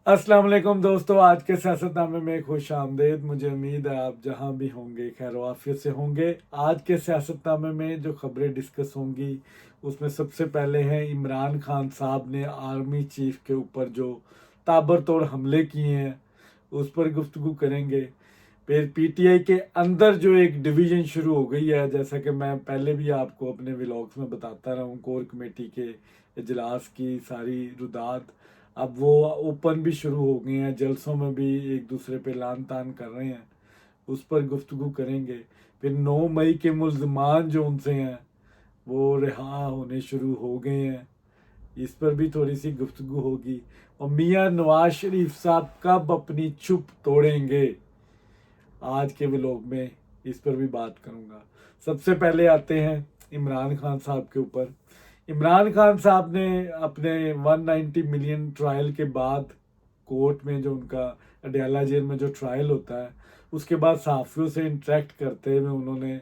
अस्सलाम वालेकुम दोस्तों, आज के सियासतनामे में खुश आमदेद। मुझे उम्मीद है आप जहां भी होंगे खैर वाफियत से होंगे। आज के सियासतनामे में जो खबरें डिस्कस होंगी उसमें सबसे पहले है इमरान खान साहब ने आर्मी चीफ के ऊपर जो ताबड़तोड़ हमले किए हैं उस पर गुफ्तगू करेंगे। फिर पीटीआई के अंदर जो एक डिवीजन शुरू हो गई है, जैसा कि मैं पहले भी आपको अपने व्लॉग्स में बताता रहा हूँ, कोर कमेटी के इजलास की सारी रुदात अब वो ओपन भी शुरू हो गए हैं, जलसों में भी एक दूसरे पे लान तान कर रहे हैं, उस पर गुफ्तगू करेंगे। फिर 9 मई के मुल्जमान जो उनसे हैं वो रिहा होने शुरू हो गए हैं, इस पर भी थोड़ी सी गुफ्तगू होगी। और मियाँ नवाज शरीफ साहब कब अपनी चुप तोड़ेंगे, आज के व्लॉग में इस पर भी बात करूंगा। सबसे पहले आते हैं इमरान खान साहब के ऊपर। इमरान खान साहब ने अपने 190 मिलियन ट्रायल के बाद कोर्ट में जो उनका अडयाला जेल में जो ट्रायल होता है उसके बाद सहाफ़ियों से इंटरेक्ट करते हुए उन्होंने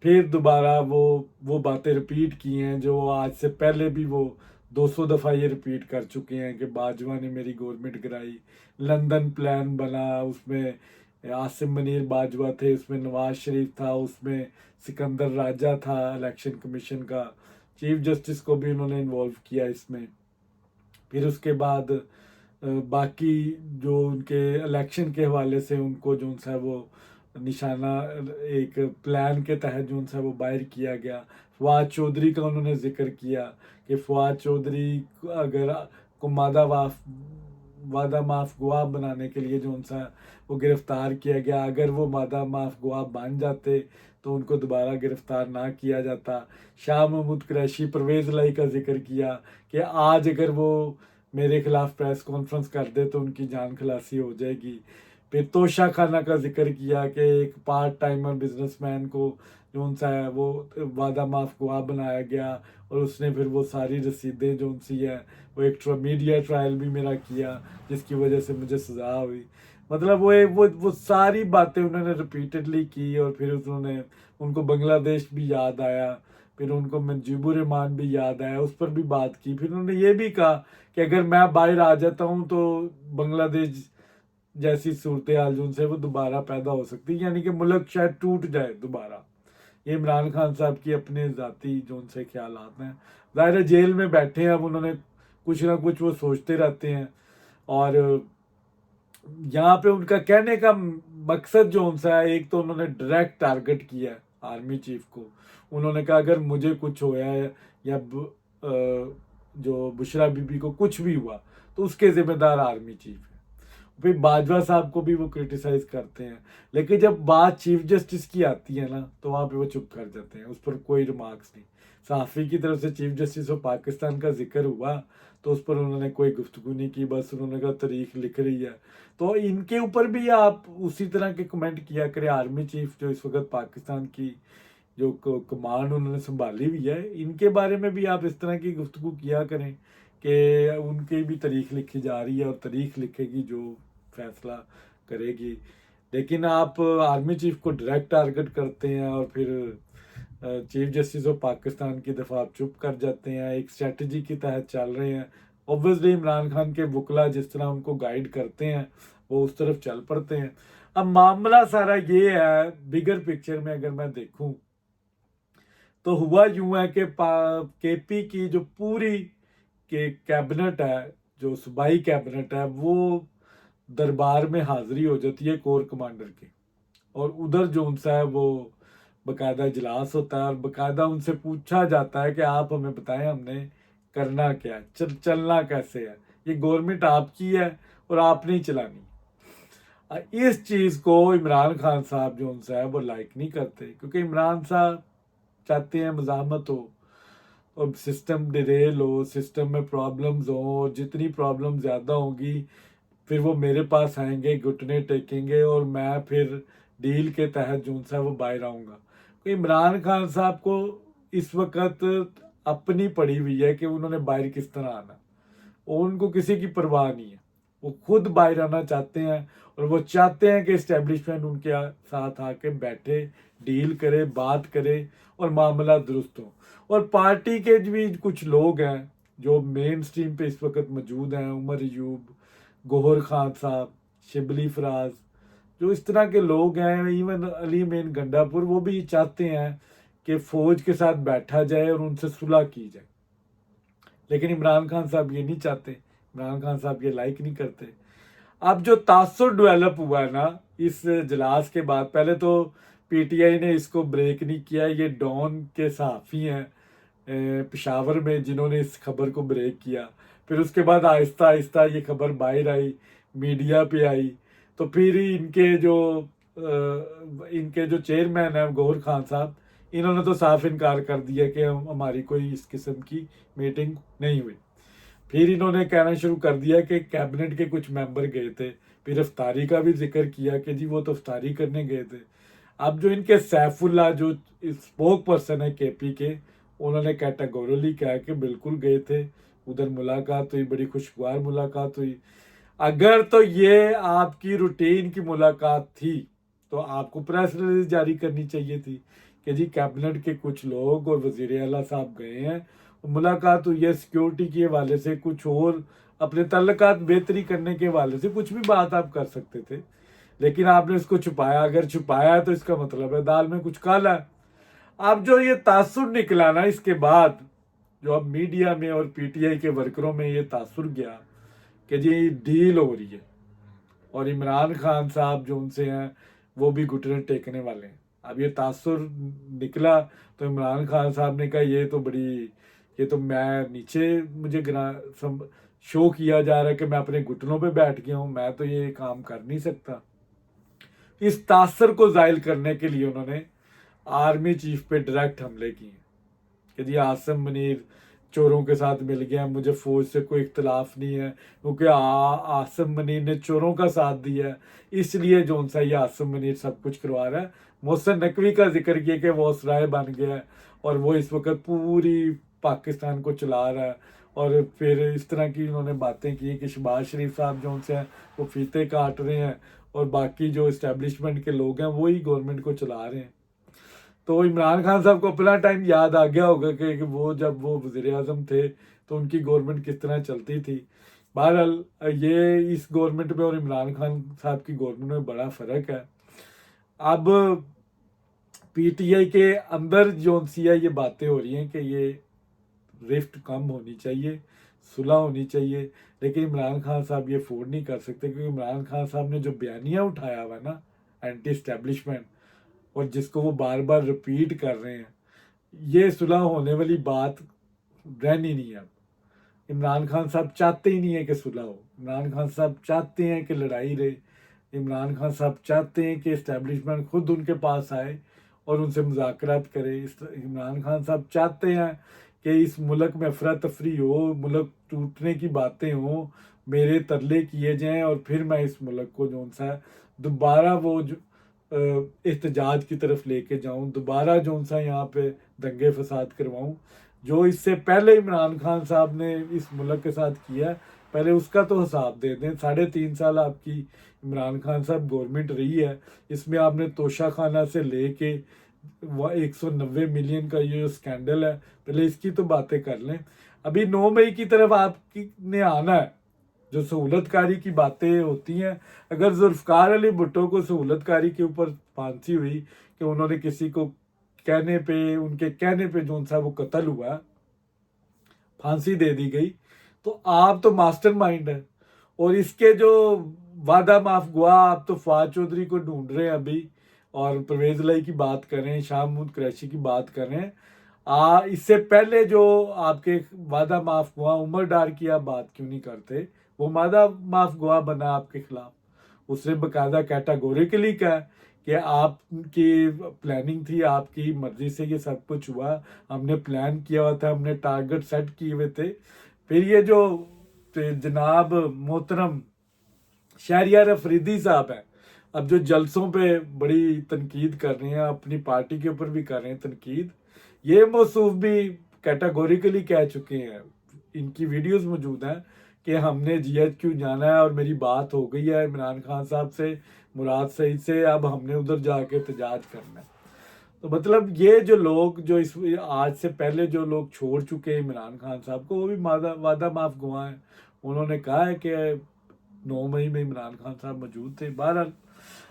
फिर दोबारा वो बातें रिपीट की हैं जो आज से पहले भी वो 200 दफ़ा ये रिपीट कर चुके हैं कि बाजवा ने मेरी गवर्नमेंट गिराई, लंदन प्लान बना, उसमें आसिम मनीर बाजवा थे, उसमें नवाज शरीफ था, उसमें सिकंदर राजा था इलेक्शन कमीशन का, चीफ जस्टिस को भी उन्होंने इन्वॉल्व किया इसमें। फिर उसके बाद बाकी जो उनके इलेक्शन के हवाले से उनको जो सा वो निशाना एक प्लान के तहत जो सा वो बाहर किया गया। फवाद चौधरी का उन्होंने जिक्र किया कि फवाद चौधरी अगर को वादा माफ गवाह बनाने के लिए जो सा वो गिरफ्तार किया गया, अगर वो वादा माफ गवाह बन जाते तो उनको दोबारा गिरफ्तार ना किया जाता। शाह महमूद कुरैशी परवेज़ लाई का जिक्र किया कि आज अगर वो मेरे खिलाफ प्रेस कॉन्फ्रेंस कर दे तो उनकी जान खलासी हो जाएगी। फिर तोशा खाना का जिक्र किया कि एक पार्ट टाइमर बिजनेसमैन को जो उनसा है वो वादा माफ गवाह बनाया गया और उसने फिर वो सारी रसीदें जो उनसी है वो एक मीडिया ट्रायल भी मेरा किया जिसकी वजह से मुझे सजा हुई। मतलब वो सारी बातें उन्होंने रिपीटेडली की और फिर उन्होंने उनको बांग्लादेश भी याद आया, फिर उनको मुजीबुर रहमान भी याद आया, उस पर भी बात की। फिर उन्होंने ये भी कहा कि अगर मैं बाहर आ जाता हूँ तो बांग्लादेश जैसी सूरत हाल जो उनसे वो दोबारा पैदा हो सकती है, यानी कि मुल्क शायद टूट जाए दोबारा। ये इमरान खान साहब की अपने ज़ाती जो उनसे ख्याल आते हैं। ज़ाहिर है जेल में बैठे हैं, अब उन्होंने कुछ ना कुछ वो सोचते रहते हैं। और यहाँ पे उनका कहने का मकसद जो उनसा है, एक तो उन्होंने डायरेक्ट टारगेट किया है आर्मी चीफ को। उन्होंने कहा अगर मुझे कुछ होया है या जो बुशरा बीबी को कुछ भी हुआ तो उसके जिम्मेदार आर्मी चीफ है। फिर बाजवा साहब को भी वो क्रिटिसाइज करते हैं, लेकिन जब बात चीफ जस्टिस की आती है ना तो वहाँ पे वो चुप कर जाते हैं, उस पर कोई रिमार्क्स नहीं। सहाफ़ी की तरफ से चीफ जस्टिस ऑफ पाकिस्तान का जिक्र हुआ तो उस पर उन्होंने कोई गुफ्तगू नहीं की, बस उन्होंने कहा तारीख लिख रही है। तो इनके ऊपर भी आप उसी तरह के कमेंट किया करें। आर्मी चीफ जो इस वक्त पाकिस्तान की जो कमांड उन्होंने संभाली हुई है, इनके बारे में भी आप इस तरह की गुफ्तगू किया करें कि उनकी भी तारीख लिखी जा रही है और तारीख लिखेगी जो फैसला करेगी। लेकिन आप आर्मी चीफ को डायरेक्ट टारगेट करते हैं और फिर चीफ जस्टिस ऑफ पाकिस्तान की दफ़ा आप चुप कर जाते हैं, एक स्ट्रेटजी के तहत चल रहे हैं। ऑब्वियसली इमरान खान के वकला जिस तरह उनको गाइड करते हैं वो उस तरफ चल पड़ते हैं। अब मामला सारा ये है, बिगर पिक्चर में अगर मैं देखूं तो हुआ यूं है कि केपी की जो पूरी के कैबिनेट है, जो सूबाई कैबिनेट है, वो दरबार में हाजिरी हो जाती है कोर कमांडर की। और उधर जो उनसा है वो बकायदा इजलास होता है और बकायदा उनसे पूछा जाता है कि आप हमें बताएं हमने करना क्या है, चलना कैसे है, ये गवर्नमेंट आपकी है और आपने ही चलानी। इस चीज़ को इमरान खान साहब जो उनसा है वो लाइक नहीं करते, क्योंकि इमरान साहब चाहते हैं मज़ामत हो और सिस्टम डिरेल हो, सिस्टम में प्रॉब्लम्स हो, और जितनी प्रॉब्लम ज़्यादा होंगी फिर वो मेरे पास आएंगे, घुटने टेकेंगे और मैं फिर डील के तहत जो सा वो बाहर आऊँगा। तो इमरान खान साहब को इस वक्त अपनी पड़ी हुई है कि उन्होंने बाहर किस तरह आना, और उनको किसी की परवाह नहीं है। वो खुद बाहर आना चाहते हैं और वो चाहते हैं कि इस्टेब्लिशमेंट उनके साथ आके बैठे, डील करे, बात करे और मामला दुरुस्त हो। और पार्टी के भी कुछ लोग हैं जो मेन स्ट्रीम पे इस वक्त मौजूद हैं, उमर अयूब, गौहर खान साहब, शिबली फराज, जो इस तरह के लोग हैं, इवन अली मेन गंडापुर, वो भी चाहते हैं कि फ़ौज के साथ बैठा जाए और उनसे सुलह की जाए। लेकिन इमरान खान साहब ये नहीं चाहते, इमरान खान साहब ये लाइक नहीं करते। अब जो तासुर डेवलप हुआ है ना इस इजलास के बाद, पहले तो पीटीआई ने इसको ब्रेक नहीं किया, ये डॉन के सहाफ़ी हैं पेशावर में जिन्होंने इस खबर को ब्रेक किया। फिर उसके बाद आहिस्ता आहिस्ता ये खबर बाहर आई, मीडिया पे आई, तो फिर इनके जो चेयरमैन हैं गौहर खान साहब, इन्होंने तो साफ इनकार कर दिया कि हमारी कोई इस किस्म की मीटिंग नहीं हुई। फिर इन्होंने कहना शुरू कर दिया कि कैबिनेट के कुछ मेंबर गए थे, फिर अफ्तारी का भी जिक्र किया कि जी वो तो अफ्तारी करने गए थे। अब जो इनके सैफुल्ला जो स्पोक पर्सन है केपी के, उन्होंने कैटेगोरली कहा कि बिल्कुल गए थे, उधर मुलाकात हुई, बड़ी खुशगवार मुलाकात हुई। अगर तो ये आपकी रूटीन की मुलाकात थी तो आपको प्रेस रिलीज जारी करनी चाहिए थी कि जी कैबिनेट के कुछ लोग और वजीर आला साहब गए हैं, मुलाकात हुई है, सिक्योरिटी के हवाले से कुछ और अपने तल्लकात बेहतरी करने के हवाले से कुछ भी बात आप कर सकते थे। लेकिन आपने इसको छुपाया, अगर छुपाया तो इसका मतलब है दाल में कुछ काला है। अब जो ये तासुर निकला ना इसके बाद, जो अब मीडिया में और पीटीआई के वर्करों में ये तासुर गया कि जी डील हो रही है और इमरान खान साहब जो उनसे हैं वो भी घुटने टेकने वाले हैं। अब ये तासुर निकला तो इमरान खान साहब ने कहा ये तो मैं नीचे मुझे शो किया जा रहा है कि मैं अपने घुटनों पे बैठ गया हूँ, मैं तो ये काम कर नहीं सकता। इस तासर को जाहिल करने के लिए उन्होंने आर्मी चीफ पे डायरेक्ट हमले किए कि जी आसिम मुनीर चोरों के साथ मिल गया, मुझे फौज से कोई इख्तलाफ नहीं है, क्योंकि आसिम मुनीर ने चोरों का साथ दिया है, इसलिए जो सा ये आसिम मुनीर सब कुछ करवा रहा है। मोहसिन नकवी का जिक्र किया कि वो उसराय बन गया है और वो इस वक्त पूरी पाकिस्तान को चला रहा है। और फिर इस तरह की उन्होंने बातें की कि शहबाज शरीफ साहब जो उनसे हैं वो फीते काट रहे हैं और बाकी जो इस्टेब्लिशमेंट के लोग हैं वही गवर्नमेंट को चला रहे हैं। तो इमरान खान साहब को अपना टाइम याद आ गया होगा कि वो जब वो वज़ीर आज़म थे तो उनकी गवर्नमेंट किस तरह चलती थी। बहरहाल ये इस गवर्नमेंट में और इमरान खान साहब की गवर्नमेंट में बड़ा फ़र्क है। अब पीटीआई के अंदर जो सी है ये बातें हो रही हैं कि ये रिफ्ट कम होनी चाहिए, सुलह होनी चाहिए, लेकिन इमरान खान साहब ये अफोर्ड नहीं कर सकते क्योंकि इमरान खान साहब ने जो बयानिया उठाया हुआ है ना एंटी इस्टेब्लिशमेंट, और जिसको वो बार बार रिपीट कर रहे हैं, ये सुलह होने वाली बात रहनी नहीं है। अब इमरान खान साहब चाहते ही नहीं है कि सुलह हो, इमरान खान साहब चाहते हैं कि लड़ाई रहे, इमरान खान साहब चाहते हैं कि इस्टेब्लिशमेंट खुद उनके पास आए और उनसे मुज़ाकरात करे। इमरान खान साहब चाहते हैं कि इस मुल्क में अफरा तफरी हो, मुल्क टूटने की बातें हों, मेरे तरले किए जाएं और फिर मैं इस मुल्क को जो सा दोबारा वो जो एहतजाज की तरफ लेके जाऊं, दोबारा जो सा यहाँ पे दंगे फसाद करवाऊं, जो इससे पहले इमरान खान साहब ने इस मुल्क के साथ किया, पहले उसका तो हिसाब दे दें। 3.5 साल आपकी इमरान खान साहब गवर्नमेंट रही है, इसमें आपने तोशा खाना से लेके 190 मिलियन का ये जो स्कैंडल है, पहले इसकी तो बातें कर लें। अभी 9 मई की तरफ आपकी ने आना है, जो सहूलतकारी की बातें होती हैं। अगर जुल्फ़कार अली भुट्टो को सहूलतकारी के ऊपर फांसी हुई कि उन्होंने किसी को कहने पे, उनके कहने पे जो सा वो कत्ल हुआ, फांसी दे दी गई, तो आप तो मास्टरमाइंड है। और इसके जो वादा माफ गुआ, आप तो फवाद चौधरी को ढूंढ रहे हैं अभी, और परवेज लाई की बात कर रहे हैं, शाह महमूद कुरैशी की बात कर रहे हैं। इससे पहले जो आपके वादा माफ गुआ उमर डार की आप बात क्यों नहीं करते? वो वादा माफ गुआ बना आपके खिलाफ, उसने बकायदा कैटेगोरिकली कहा कि आपकी प्लानिंग थी, आपकी मर्जी से ये सब कुछ हुआ, हमने प्लान किया हुआ था, हमने टारगेट सेट किए हुए थे। फिर ये जो जनाब मोहतरम शहरियार अफरीदी साहब हैं, अब जो जलसों पे बड़ी तनकीद कर रहे हैं, अपनी पार्टी के ऊपर भी कर रहे हैं तनकीद, ये मौसूफ भी कैटेगोरिकली कह चुके हैं, इनकी वीडियोस मौजूद हैं कि हमने GHQ जाना है और मेरी बात हो गई है इमरान खान साहब से, मुराद सईद से, अब हमने उधर जाके एहतजाज करना है। तो मतलब ये जो लोग जो इस आज से पहले जो लोग छोड़ चुके हैं इमरान खान साहब को, वो भी वादा माफ गुआ है। उन्होंने कहा है कि 9 मई में इमरान खान साहब मौजूद थे। बहरहाल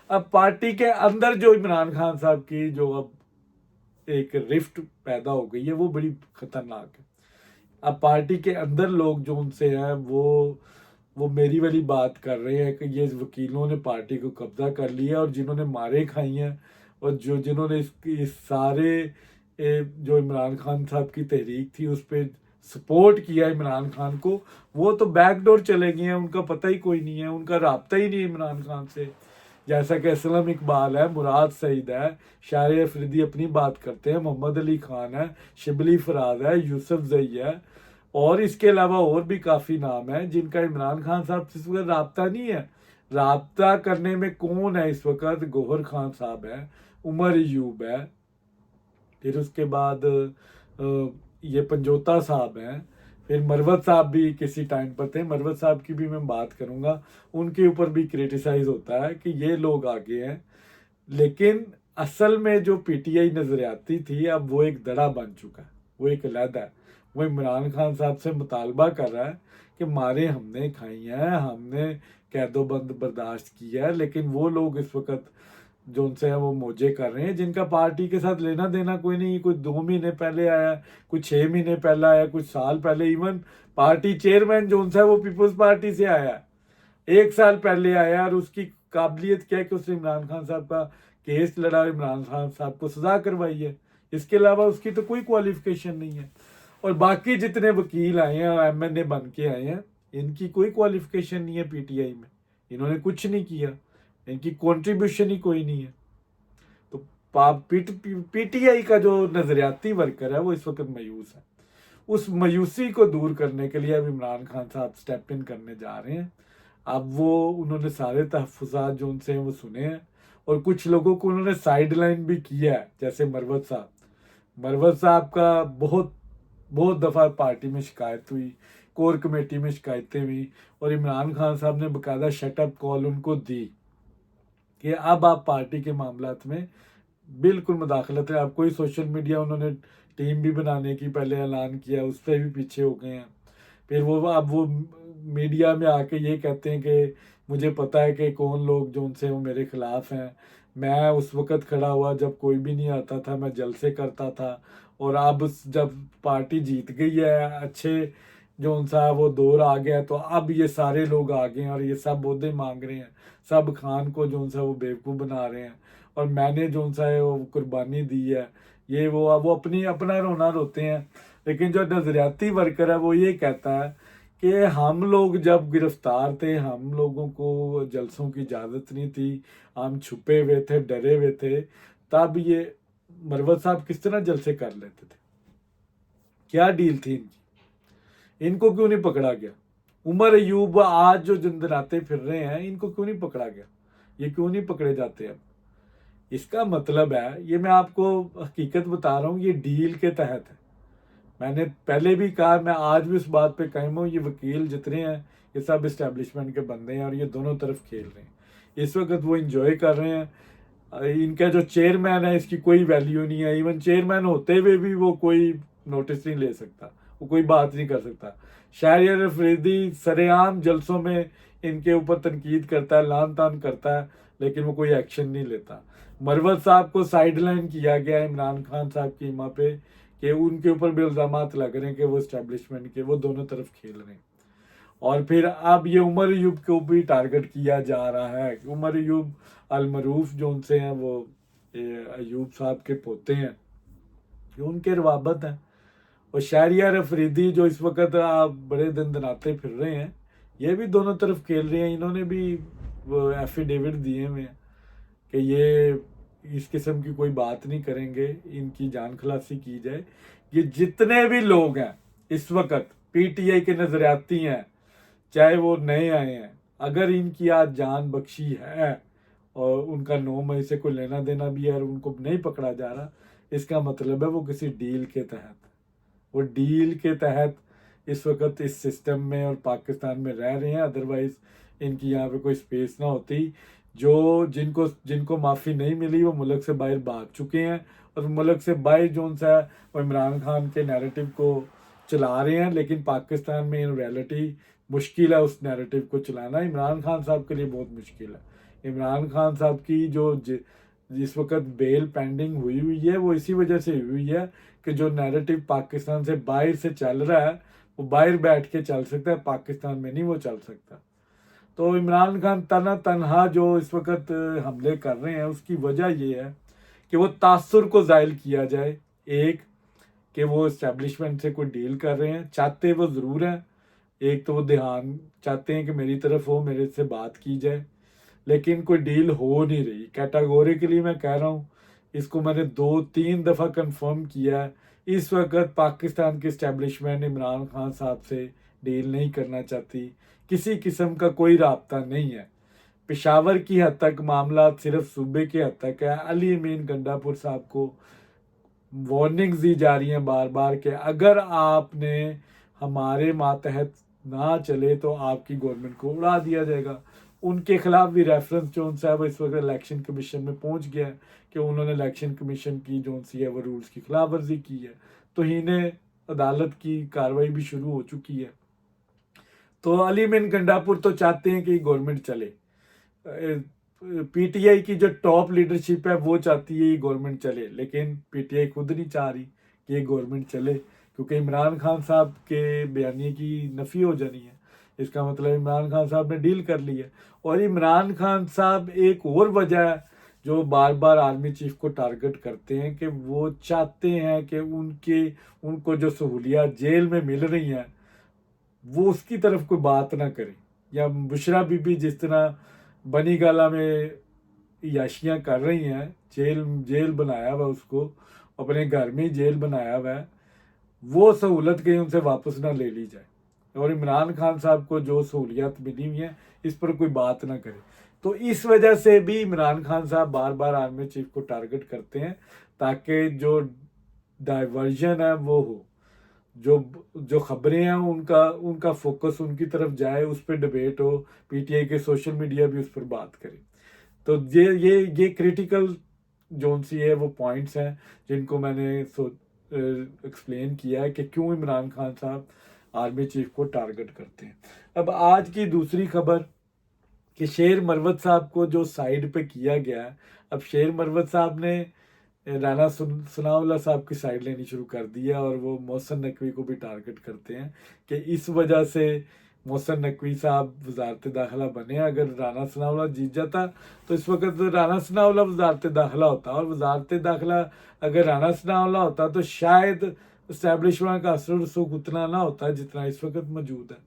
अब पार्टी के अंदर जो इमरान खान साहब की जो अब एक रिफ्ट पैदा हो गई है वो बड़ी खतरनाक है। अब पार्टी के अंदर लोग जो उनसे हैं वो मेरी वाली बात कर रहे हैं कि ये वकीलों ने पार्टी को कब्जा कर लिया और जिन्होंने मारे खाई हैं और जिन्होंने इस सारे जो इमरान खान साहब की तहरीक थी उस पर सपोर्ट किया इमरान खान को, वो तो बैकडोर चले गए हैं, उनका पता ही कोई नहीं है, उनका राब्ता ही नहीं है इमरान खान से। जैसा कि असलम इकबाल है, मुराद सईद है, शायर अफरीदी अपनी बात करते हैं, मोहम्मद अली खान है, शिबली फराज है, यूसुफ जई है और इसके अलावा और भी काफ़ी नाम है जिनका इमरान खान साहब से इस वक्त राब्ता नहीं है। राब्ता करने में कौन है इस वक्त? गौहर खान साहब है, उमर अयूब है, फिर उसके बाद ये पंजोता साहब हैं, फिर मरवत साहब भी किसी टाइम पर थे, मरवत साहब की भी मैं बात करूँगा, उनके ऊपर भी क्रिटिसाइज होता है कि ये लोग आगे हैं। लेकिन असल में जो पीटीआई नजरियाती थी अब वो एक दड़ा बन चुका है, वो एक अलहदा है। वो इमरान खान साहब से मुतालबा कर रहा है कि मारे हमने खाई हैं, हमने कैदोबंद बर्दाश्त किया है, लेकिन वो लोग इस वक्त जो उनसे है वो मौजे कर रहे हैं जिनका पार्टी के साथ लेना देना कोई नहीं। कोई 2 महीने पहले आया, कोई 6 महीने पहले आया, कुछ साल पहले, इवन पार्टी चेयरमैन जो उनसे है वो पीपल्स पार्टी से आया, 1 साल पहले आया और उसकी काबिलियत क्या है कि उसने इमरान खान साहब का केस लड़ा, इमरान खान साहब को सजा करवाई है। इसके अलावा उसकी तो कोई क्वालिफिकेशन नहीं है। और बाकी जितने वकील आए हैं, एमएनए बन के आए हैं, इनकी कोई क्वालिफिकेशन नहीं है पीटीआई में, इन्होंने कुछ नहीं किया, इनकी कंट्रीब्यूशन ही कोई नहीं है। तो पीटीआई का जो नजरियाती वर्कर है वो इस वक्त मायूस है। उस मायूसी को दूर करने के लिए अब इमरान खान साहब स्टेप इन करने जा रहे हैं। अब वो उन्होंने सारे तहफ़्फ़ुज़ात जो उनसे हैं वो सुने हैं और कुछ लोगों को उन्होंने साइड लाइन भी किया है, जैसे मरवत साहब का बहुत बहुत दफ़ा पार्टी में शिकायत हुई, कोर कमेटी में शिकायतें हुई और इमरान खान साहब ने बाकायदा शटअप कॉल उनको दी कि अब आप पार्टी के मामलात में बिल्कुल मुदाखलत है। अब कोई सोशल मीडिया उन्होंने टीम भी बनाने की पहले ऐलान किया, उस पर भी पीछे हो गए हैं। फिर वो अब वो मीडिया में आके ये कहते हैं कि मुझे पता है कि कौन लोग जो उनसे वो मेरे खिलाफ हैं, मैं उस वक़्त खड़ा हुआ जब कोई भी नहीं आता था, मैं जलसे करता था और अब जब पार्टी जीत गई है, अच्छे जो उनसा वो दौर आ गया, तो अब ये सारे लोग आ गए हैं और ये सब ओहदे मांग रहे हैं, सब खान को जो उनसा वो बेवकूफ़ बना रहे हैं और मैंने जो उनसा है वो कुर्बानी दी है, ये वो अपनी अपना रोना रोते हैं। लेकिन जो नज़रियाती वर्कर है वो ये कहता है कि हम लोग जब गिरफ्तार थे, हम लोगों को जलसों की इजाज़त नहीं थी, हम छुपे हुए थे, डरे हुए थे, तब ये मरवत साहब किस तरह जलसे कर लेते थे? क्या डील थी इनकी? इनको क्यों नहीं पकड़ा गया? उमर अयूब आज जो जंदराते फिर रहे हैं, इनको क्यों नहीं पकड़ा गया? ये क्यों नहीं पकड़े जाते अब? इसका मतलब है, ये मैं आपको हकीकत बता रहा हूँ, ये डील के तहत है। मैंने पहले भी कहा, मैं आज भी उस बात पे कायम हूँ, ये वकील जितने हैं ये सब इस्टेब्लिशमेंट के बंदे हैं और ये दोनों तरफ खेल रहे हैं। इस वक्त वो इंजॉय कर रहे हैं। इनका जो चेयरमैन है इसकी कोई वैल्यू नहीं है, इवन चेयरमैन होते हुए भी वो कोई नोटिस नहीं ले सकता, वो कोई बात नहीं कर सकता। शायर अफरीदी सरेआम जलसों में इनके ऊपर तनकीद करता है, लान तान करता है, लेकिन वो कोई एक्शन नहीं लेता। मरवत साहब को साइडलाइन किया गया इमरान खान साहब की इमा पे कि उनके ऊपर भी इल्ज़ाम लग रहे हैं कि वो इस्टेब्लिशमेंट के, वो दोनों तरफ खेल रहे हैं। और फिर अब ये उमर अयूब को भी टारगेट किया जा रहा है। उमर अयूब अलमरूफ जो उनसे हैं, वो अयूब साहब के पोते हैं, जो उनके रवाबत हैं। और शाहरियार अफरीदी जो इस वक्त आप बड़े दिन दनाते फिर रहे हैं, ये भी दोनों तरफ खेल रहे हैं। इन्होंने भी वो एफिडेविट दिए हुए हैं कि ये इस किस्म की कोई बात नहीं करेंगे, इनकी जान खलासी की जाए। ये जितने भी लोग हैं इस वक्त पीटीआई के नजरियाती हैं, चाहे वो नए आए हैं, अगर इनकी आज जान बख्शी है और उनका 9 मई से कोई लेना देना भी है और उनको नहीं पकड़ा जा रहा, इसका मतलब है वो किसी डील के तहत, वो डील के तहत इस वक्त इस सिस्टम में और पाकिस्तान में रह रहे हैं। अदरवाइज इनकी यहाँ पे कोई स्पेस ना होती। जो जिनको माफ़ी नहीं मिली वो मुल्क से बाहर भाग चुके हैं और मुल्क से बाहर जो उनसा वो इमरान खान के नैरेटिव को चला रहे हैं, लेकिन पाकिस्तान में इन रियलिटी मुश्किल है उस नैरेटिव को चलाना। इमरान खान साहब के लिए बहुत मुश्किल है। इमरान खान साहब की जो जिस वक्त बेल पेंडिंग हुई है वो इसी वजह से हुई है कि जो नैरेटिव पाकिस्तान से बाहर से चल रहा है वो बाहर बैठ के चल सकता है, पाकिस्तान में नहीं वो चल सकता। तो इमरान खान तनहा जो इस वक्त हमले कर रहे हैं उसकी वजह ये है कि वो तासुर को ज़ायल किया जाए। एक कि वो इस्टेब्लिशमेंट से कोई डील कर रहे हैं, चाहते वो ज़रूर हैं। एक तो वो ध्यान चाहते हैं कि मेरी तरफ हो, मेरे से बात की जाए, लेकिन कोई डील हो नहीं रही। कैटेगोरिकली मैं कह रहा हूँ, इसको मैंने 2-3 दफ़ा कंफर्म किया है। इस वक्त पाकिस्तान की इस्टेब्लिशमेंट इमरान खान साहब से डील नहीं करना चाहती, किसी किस्म का कोई राब्ता नहीं है। पेशावर की हद तक मामला सिर्फ सूबे की हद तक है। अली अमीन गंडापुर साहब को वार्निंग्स दी जा रही हैं बार बार कि अगर आपने हमारे मातहत ना चले तो आपकी गवर्नमेंट को उड़ा दिया जाएगा। उनके खिलाफ भी रेफरेंस जोन साहब इस वक्त इलेक्शन कमीशन में पहुंच गया है कि उन्होंने इलेक्शन कमीशन की जोन सी है वो रूल्स की खिलाफ वर्जी की है। तो इन्हें अदालत की कार्रवाई भी शुरू हो चुकी है। तो अली अमीन गंडापुर तो चाहते हैं कि गवर्नमेंट चले। पीटीआई की जो टॉप लीडरशिप है वो चाहती है ये गवर्नमेंट चले, लेकिन पीटीआई खुद नहीं चाह रही कि ये गवर्नमेंट चले, क्योंकि इमरान खान साहब के बयानी की नफ़ी हो जानी है। इसका मतलब इमरान खान साहब ने डील कर ली है। और इमरान खान साहब एक और वजह है जो बार बार आर्मी चीफ को टारगेट करते हैं कि वो चाहते हैं कि उनको जो सहूलियात जेल में मिल रही हैं वो उसकी तरफ कोई बात ना करे। या बुशरा बीबी जिस तरह बनी गाला में याशियाँ कर रही हैं, जेल बनाया हुआ उसको, अपने घर में जेल बनाया हुआ है, वो सहूलत कहीं उनसे वापस ना ले ली जाए और इमरान खान साहब को जो सहूलियात मिली हुई हैं इस पर कोई बात ना करे। तो इस वजह से भी इमरान खान साहब बार बार आर्मी चीफ को टारगेट करते हैं ताकि जो डाइवर्जन है वो हो, जो जो खबरें हैं उनका उनका फोकस उनकी तरफ जाए, उस पर डिबेट हो, पीटीआई के सोशल मीडिया भी उस पर बात करे। तो ये क्रिटिकल जोन सी है वो पॉइंट्स हैं जिनको मैंने एक्सप्लेन किया है कि क्यों इमरान खान साहब आर्मी चीफ को टारगेट करते हैं। अब आज की दूसरी खबर कि शेर मरवत साहब को जो साइड पे किया गया है, अब शेर मरवत साहब ने राना सनाउल्लाह साहब की साइड लेनी शुरू कर दी है और वो मोहसिन नकवी को भी टारगेट करते हैं कि इस वजह से मोहसिन नकवी साहब वजारत दाखिला बने। अगर राना सनाउल्लाह जीत जाता तो इस वक्त राना सनाउल्लाह वजारत दाखिला होता, और वजारत दाखिला अगर राना सनाउल्लाह होता तो शायद इस्टेब्लिशमेंट का असर रसूख उतना ना होता जितना इस वक्त मौजूद है।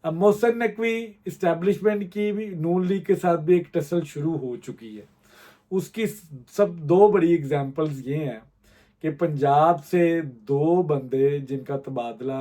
अब मोहसिन नकवी इस्टेब्लिशमेंट की भी नून लीग के साथ भी एक टसल शुरू हो चुकी है। उसकी सब दो बड़ी एग्जांपल्स ये हैं कि पंजाब से 2 बंदे जिनका तबादला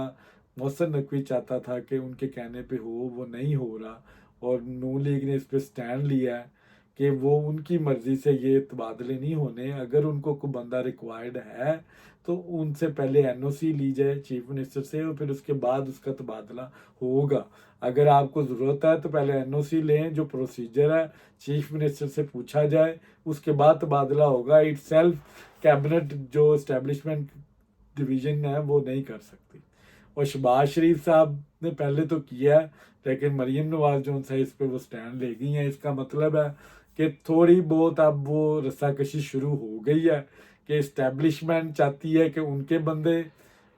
मोहसिन नकवी चाहता था कि उनके कहने पे हो, वो नहीं हो रहा, और नून लीग ने इस पर स्टैंड लिया है कि वो उनकी मर्जी से ये तबादले नहीं होने। अगर उनको कोई बंदा रिक्वायर्ड है तो उनसे पहले एनओसी ली जाए चीफ मिनिस्टर से और फिर उसके बाद उसका तबादला होगा। अगर आपको ज़रूरत है तो पहले एनओसी लें, जो प्रोसीजर है चीफ मिनिस्टर से पूछा जाए, उसके बाद तबादला होगा। इट सेल्फ कैबिनेट जो इस्टेब्लिशमेंट डिवीज़न है वो नहीं कर सकती। और शहबाज शरीफ साहब ने पहले तो किया है, लेकिन मरीम नवाज जो है इस पर वो स्टैंड ले गई हैं। इसका मतलब है कि थोड़ी बहुत अब वो रस्साकशी शुरू हो गई है कि इस्टेब्लिशमेंट चाहती है कि उनके बंदे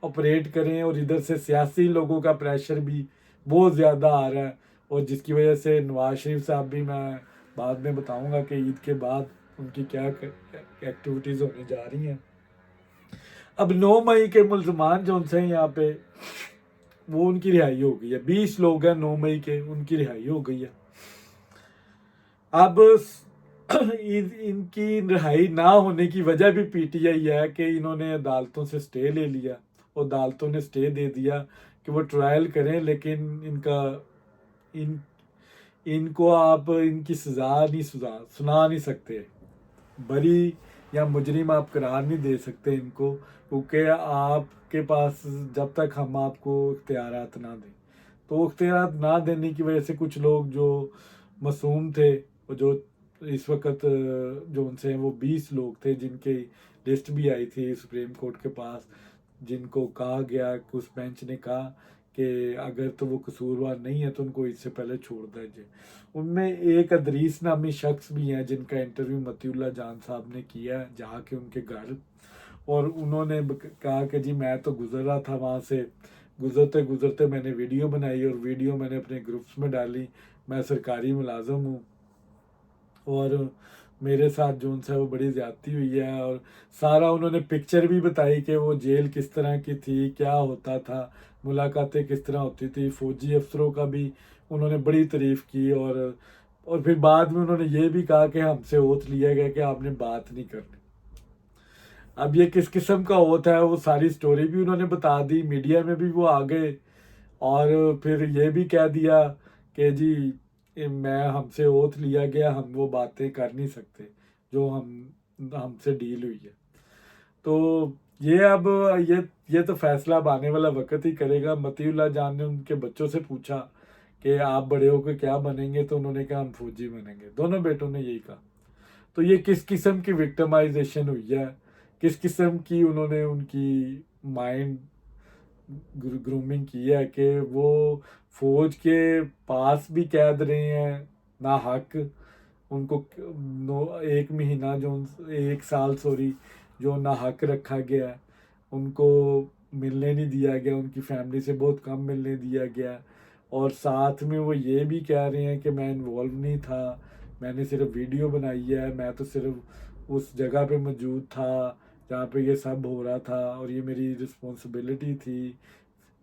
ऑपरेट करें और इधर से सियासी लोगों का प्रेशर भी बहुत ज़्यादा आ रहा है, और जिसकी वजह से नवाज शरीफ साहब भी, मैं बाद में बताऊंगा कि ईद के बाद उनकी क्या एक्टिविटीज़ होने जा रही हैं। अब 9 मई के मुलजमान जो उनसे यहाँ पे वो उनकी रिहाई हो गई है। 20 लोग हैं 9 मई के, उनकी रिहाई हो गई है। अब इनकी रिहाई ना होने की वजह भी पीटीआई है कि इन्होंने अदालतों से स्टे ले लिया और अदालतों ने स्टे दे दिया कि वो ट्रायल करें, लेकिन इनको आप इनकी सज़ा नहीं सुना नहीं सकते, बरी या मुजरिम आप करार नहीं दे सकते इनको, क्योंकि आपके पास जब तक हम आपको इख्तियारात ना दें, तो इख्तियारात ना देने की वजह से कुछ लोग जो मासूम थे और जो इस वक्त जो उनसे वो 20 लोग थे जिनकी लिस्ट भी आई थी सुप्रीम कोर्ट के पास, जिनको कहा गया कि उस बेंच ने कहा कि अगर तो वो कसूरवार नहीं है तो उनको इससे पहले छोड़ दीजिए। उनमें एक अदरीस नामी शख्स भी हैं जिनका इंटरव्यू मतीउल्लाह जान साहब ने किया है जहाँ के उनके घर, और उन्होंने कहा कि जी मैं तो गुजर रहा था वहाँ से, गुजरते गुजरते मैंने वीडियो बनाई और वीडियो मैंने अपने ग्रुप्स में डाली, मैं सरकारी मुलाजम हूँ और मेरे साथ जो उनसे वो बड़ी ज़्यादती हुई है, और सारा उन्होंने पिक्चर भी बताई कि वो जेल किस तरह की थी, क्या होता था, मुलाकातें किस तरह होती थी, फ़ौजी अफसरों का भी उन्होंने बड़ी तारीफ़ की। और फिर बाद में उन्होंने ये भी कहा कि हमसे ओथ लिया गया कि आपने बात नहीं करनी। अब ये किस किस्म का ओथ है, वो सारी स्टोरी भी उन्होंने बता दी, मीडिया में भी वो आ गए, और फिर ये भी कह दिया कि जी मैं हमसे ओथ लिया गया, हम वो बातें कर नहीं सकते जो हमसे डील हुई है। तो ये अब ये तो फैसला अब आने वाला वक्त ही करेगा। मतीउल्लाह जान ने उनके बच्चों से पूछा कि आप बड़े होकर क्या बनेंगे, तो उन्होंने कहा हम फौजी बनेंगे, दोनों बेटों ने यही कहा। तो ये किस किस्म की विक्टिमाइजेशन हुई है, किस किस्म की उन्होंने उनकी माइंड ग्रूमिंग की है कि वो फौज के पास भी कैद रहे हैं ना हक, उनको एक महीना जो 1 साल सॉरी जो ना हक रखा गया, उनको मिलने नहीं दिया गया, उनकी फैमिली से बहुत कम मिलने दिया गया, और साथ में वो ये भी कह रहे हैं कि मैं इन्वॉल्व नहीं था, मैंने सिर्फ वीडियो बनाई है, मैं तो सिर्फ उस जगह पे मौजूद था जहाँ पे ये सब हो रहा था और ये मेरी रिस्पॉन्सिबिलिटी थी,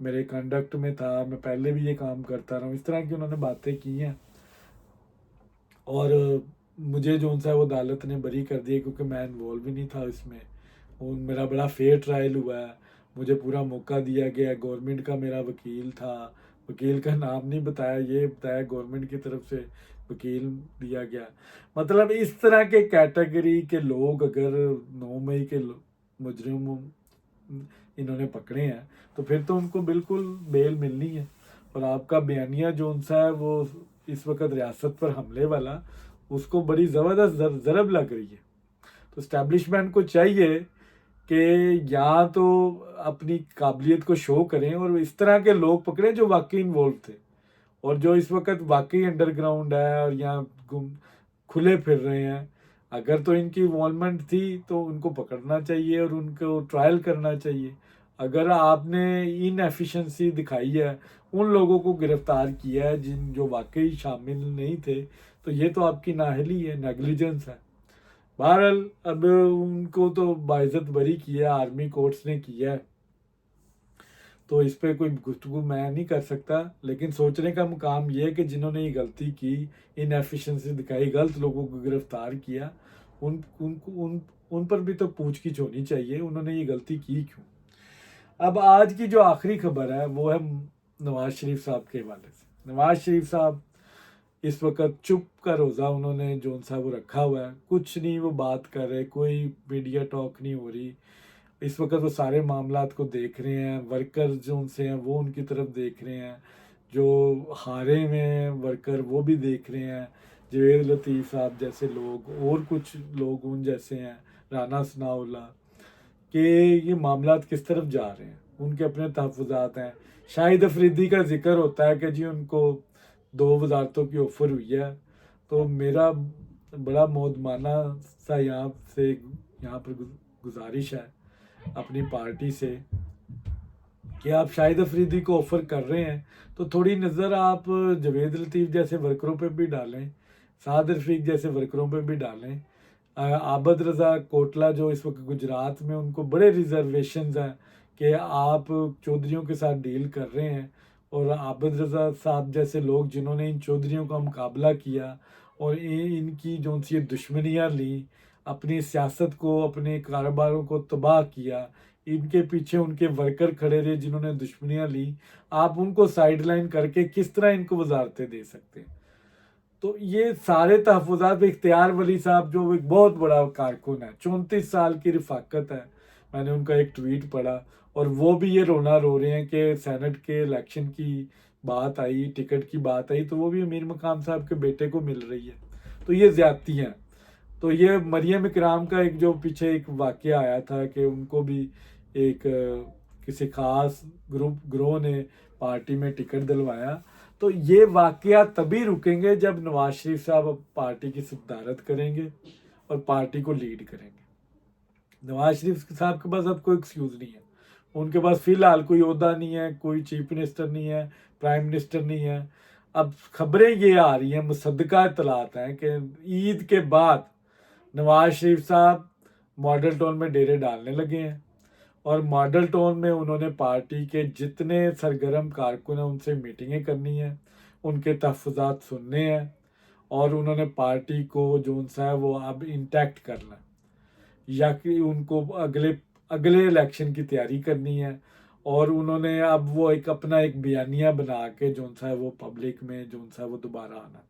मेरे कंडक्ट में था, मैं पहले भी ये काम करता रहा हूँ। इस तरह की उन्होंने बातें की हैं, और मुझे जो उनसे वो अदालत ने बरी कर दिया क्योंकि मैं इन्वॉल्व ही नहीं था इसमें। और मेरा बड़ा फेयर ट्रायल हुआ है, मुझे पूरा मौका दिया गया, गवर्नमेंट का मेरा वकील था, वकील का नाम नहीं बताया, ये बताया गवर्नमेंट की तरफ से वकील दिया गया। मतलब इस तरह के कैटेगरी के लोग अगर 9 मई के मुजरिम इन्होंने पकड़े हैं तो फिर तो उनको बिल्कुल बेल मिलनी है। और आपका बयानिया जो उनसा है वो इस वक्त रियासत पर हमले वाला, उसको बड़ी ज़बरदस्त ज़रब लग रही है। तो इस्टेब्लिशमेंट को चाहिए कि या तो अपनी काबिलियत को शो करें और इस तरह के लोग पकड़ें जो वाकई इन्वॉल्व थे और जो इस वक्त वाकई अंडरग्राउंड है और यहाँ खुले फिर रहे हैं। अगर तो इनकी इन्वॉल्वमेंट थी तो उनको पकड़ना चाहिए और उनको ट्रायल करना चाहिए। अगर आपने इनएफिशिएंसी दिखाई है, उन लोगों को गिरफ्तार किया है जो वाकई शामिल नहीं थे, तो ये तो आपकी नाअहली है, नेग्लिजेंस है। बहरहाल अब उनको तो बाइज्जत बरी किया, आर्मी कोर्ट्स ने किया है, तो इस पर कोई गुफ्तगू मैं नहीं कर सकता, लेकिन सोचने का मुकाम ये है कि जिन्होंने ये गलती की, इनएफिशिएंसी दिखाई, गलत लोगों को गिरफ्तार किया, उन उन उन उन पर भी तो पूछगिछ होनी चाहिए, उन्होंने ये गलती की क्यों। अब आज की जो आखिरी खबर है वो है नवाज शरीफ साहब के हवाले से। नवाज शरीफ साहब इस वक्त चुप का रोज़ा उन्होंने जो सा वो रखा हुआ है, कुछ नहीं वो बात कर रहे, कोई मीडिया टॉक नहीं हो रही। इस वक्त वो सारे मामलात को देख रहे हैं, वर्कर जो उनसे हैं वो उनकी तरफ देख रहे हैं, जो हारे हुए हैं वर्कर वो भी देख रहे हैं, जवेद लतीफ़ साहब जैसे लोग और कुछ लोग उन जैसे हैं, राना सनाउल्लाह, कि ये मामलात किस तरफ जा रहे हैं, उनके अपने तहफ़्फ़ुज़ात हैं। शाहिद अफरीदी का जिक्र होता है कि जी उनको 2 वजारतों की ऑफ़र हुई है, तो मेरा बड़ा मोदमाना सा यहाँ पर गुजारिश है अपनी पार्टी से कि आप शाहिद अफरीदी को ऑफ़र कर रहे हैं तो थोड़ी नज़र आप जवेद लतीफ़ जैसे वर्करों पे भी डालें, साद रफ़ीक जैसे वर्करों पे भी डालें। आबद रज़ा कोटला जो इस वक्त गुजरात में, उनको बड़े रिजर्वेशंस हैं कि आप चौधरियों के साथ डील कर रहे हैं, और आबद रज़ा साहब जैसे लोग जिन्होंने इन चौधरियों का मुकाबला किया और इनकी जो सी दुश्मनियाँ ली, अपनी सियासत को, अपने कारोबारों को तबाह किया, इनके पीछे उनके वर्कर खड़े रहे जिन्होंने दुश्मनियाँ ली, आप उनको साइडलाइन करके किस तरह इनको वजारतें दे सकते हैं। तो ये सारे तहफ़्फ़ुज़ात इख्तियार वली साहब जो एक बहुत बड़ा कारकुन है, 34 साल की रफ़ाकत है, मैंने उनका एक ट्वीट पढ़ा और वो भी ये रोना रो रहे हैं कि सेनेट के इलेक्शन की बात आई, टिकट की बात आई, तो वो भी अमीर मकाम साहब के बेटे को मिल रही है, तो ये ज़्यादती हैं। तो ये मरियम इकराम का एक जो पीछे एक वाक़या आया था कि उनको भी एक किसी ख़ास ग्रोह ने पार्टी में टिकट दिलवाया। तो ये वाकया तभी रुकेंगे जब नवाज शरीफ साहब पार्टी की सदारत करेंगे और पार्टी को लीड करेंगे। नवाज शरीफ साहब के पास अब कोई एक्सक्यूज नहीं है, उनके पास फिलहाल कोई ओहदा नहीं है, कोई चीफ मिनिस्टर नहीं है, प्राइम मिनिस्टर नहीं है। अब खबरें ये आ रही हैं, मुसद्दका इतलात हैं कि ईद के बाद नवाज शरीफ साहब मॉडल टाउन में डेरे डालने लगे हैं और मॉडल टाउन में उन्होंने पार्टी के जितने सरगर्म कारकुन हैं उनसे मीटिंगें करनी है, उनके तहफ़्फ़ुज़ात सुनने हैं और उन्होंने पार्टी को जो सा है वो अब इंटैक्ट करना है, या कि उनको अगले अगले इलेक्शन की तैयारी करनी है। और उन्होंने अब वो एक अपना एक बयानिया बना के जो सा है वो पब्लिक में जो सा है वो दोबारा आना है।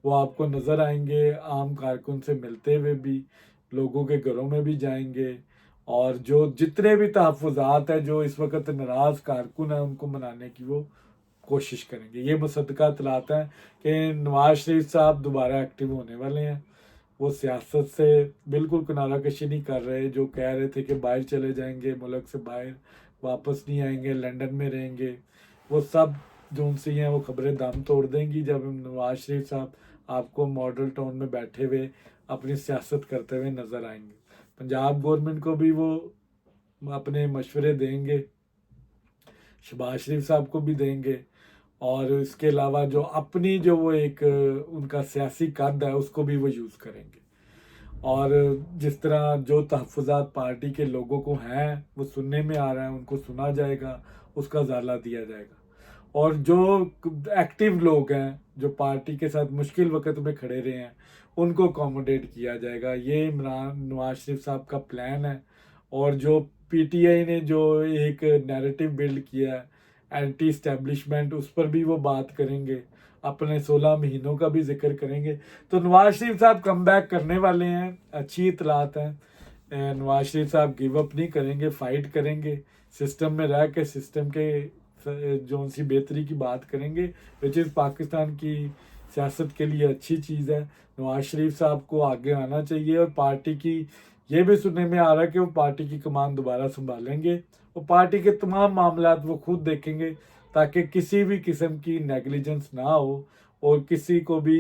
वो आपको नज़र आएंगे आम कारकुन से मिलते हुए भी, लोगों के घरों में भी जाएंगे और जो जितने भी तहफ़्फ़ुज़ात हैं जो इस वक्त नाराज़ कारकुन हैं उनको मनाने की वो कोशिश करेंगे। ये मुसद्दका इतलात हैं कि नवाज शरीफ साहब दोबारा एक्टिव होने वाले हैं। वो सियासत से बिल्कुल किनारा कशी नहीं कर रहे, जो कह रहे थे कि बाहर चले जाएंगे, मुल्क से बाहर वापस नहीं आएंगे, लंदन में रहेंगे, वो सब जो उनसे हैं वो खबरें दम तोड़ देंगी जब नवाज शरीफ साहब आपको मॉडल टाउन में बैठे हुए अपनी सियासत करते हुए नज़र आएंगे। पंजाब गवर्नमेंट को भी वो अपने मशवरे देंगे, शहबाज शरीफ साहब को भी देंगे और इसके अलावा जो अपनी जो वो एक उनका सियासी कद है उसको भी वो यूज़ करेंगे। और जिस तरह जो तहफ़्फ़ुज़ात पार्टी के लोगों को हैं वो सुनने में आ रहा है, उनको सुना जाएगा, उसका ज़ाला दिया जाएगा। और जो एक्टिव लोग हैं जो पार्टी के साथ मुश्किल वक्त में खड़े रहे हैं उनको अकोमोडेट किया जाएगा। ये इमरान नवाज शरीफ साहब का प्लान है। और जो पीटीआई ने जो एक नैरेटिव बिल्ड किया है एंटी इस्टेब्लिशमेंट, उस पर भी वो बात करेंगे, अपने 16 महीनों का भी जिक्र करेंगे। तो नवाज शरीफ साहब कम बैक करने वाले हैं, अच्छी इतलात हैं। नवाज शरीफ साहब गिव अप नहीं करेंगे, फाइट करेंगे, सिस्टम में रह के सिस्टम के जो सी बेहतरी की बात करेंगे, विच इज़ पाकिस्तान की सियासत के लिए अच्छी चीज़ है। नवाज शरीफ साहब को आगे आना चाहिए और पार्टी की ये भी सुनने में आ रहा है कि वो पार्टी की कमान दोबारा संभालेंगे, वो पार्टी के तमाम मामलात वो खुद देखेंगे ताकि किसी भी किस्म की नेगलिजेंस ना हो और किसी को भी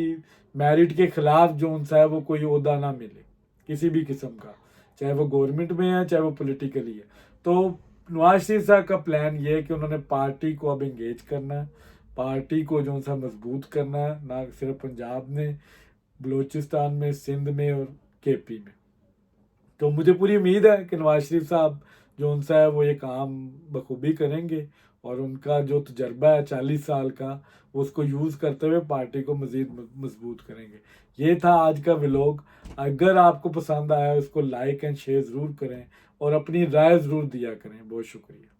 मेरिट के खिलाफ जो उनसा है वो कोई ओहदा ना मिले किसी भी किस्म का, चाहे वो गवर्नमेंट में है चाहे वो पॉलिटिकली है। तो नवाज शरीफ साहब का प्लान ये है कि उन्होंने पार्टी को अब इंगेज करना है, पार्टी को जो सा मजबूत करना है, ना सिर्फ पंजाब में, बलूचिस्तान में, सिंध में और केपी में। तो मुझे पूरी उम्मीद है कि नवाज शरीफ साहब जो उनसा है वो ये काम बखूबी करेंगे और उनका जो तजर्बा है 40 साल का वो उसको यूज़ करते हुए पार्टी को मज़ीद मजबूत करेंगे। ये था आज का व्लॉग। अगर आपको पसंद आया उसको लाइक एंड शेयर ज़रूर करें और अपनी राय ज़रूर दिया करें। बहुत शुक्रिया।